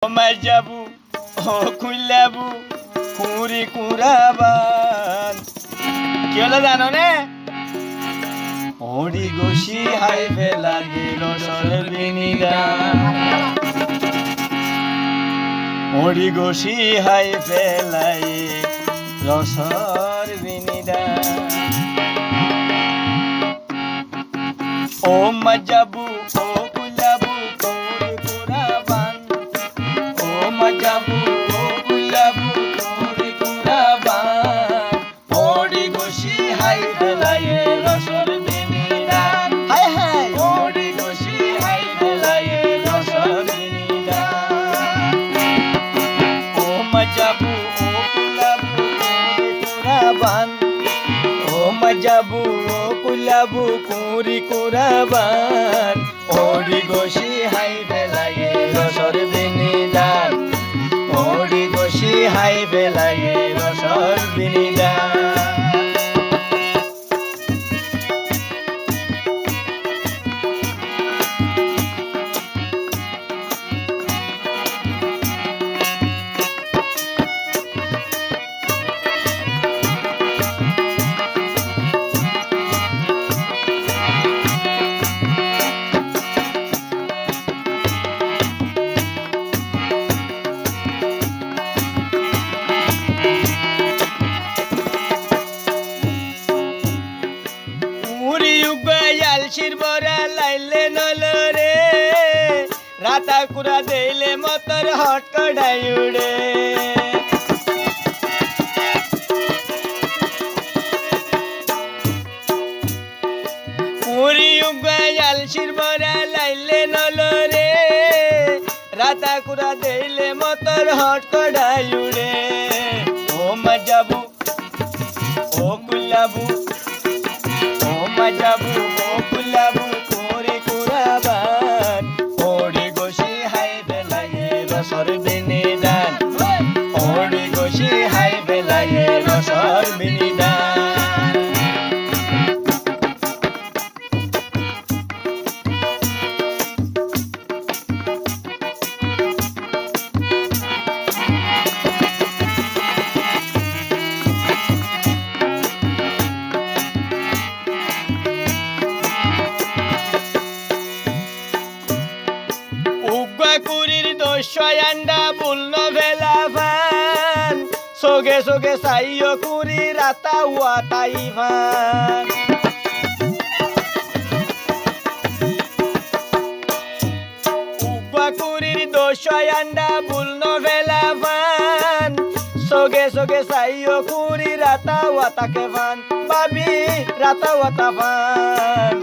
মাইজাবু ও খুললাবু কুড়ি কুড়াবান কি হলো জানো নে ওড়ি গোসি হাই ফেলা গেল সরবিনিদা ওড়ি গোসি হাই ফেলাই রসর বিনিদা ও মাইজাবু ও খুললাবু কুড়ি কুড়াবান ও মাইজাবু ও খুললাবু কুড়ি কুড়াবান ওড়ি গোসি হাই ফেলাই রসর বিনিদা হাই হাই ওড়ি গোসি হাই ফেলাই রসর বিনিদা ও মাইজাবু ও খুললাবু কুড়ি কুড়াবান ও মাইজাবু ও খুললাবু কুড়ি কুড়াবান ওড়ি গোসি হাই ফেলাই রসর বিনিদান ওড়ি গোসি হাই ফেলাই রসর বিনিদান শিরবরা লাইলে নলরে রাতা কুড়া দেইলে মতর হট কড়াই উড়ে পুরি উগায়াল শিরবরা লাইলে নলরে রাতা কুড়া দেইলে মতর হট কড়াই উড়ে ও মাইজাবু ও খুললাবু ও মাইজাবু ও খুললাবু কুড়ি কুড়াবান ওড়ি গোসি হাই ফেলাই রসর বিনিদান ওড়ি গোসি হাই ফেলাই রসর বিনিদান কুড়ির দোষান্ডা বুলন ভেলা ভান সোগে সোগে সাইও কুড়ি রাতা ওয়াতাই ভান কুড়ির দোষান্ডা বুলন ভেলা ভান সোগে সোগে সাইও কুড়ি রাতা ওয়াতাকে ভান বাবি রাতা ওয়াতা ভান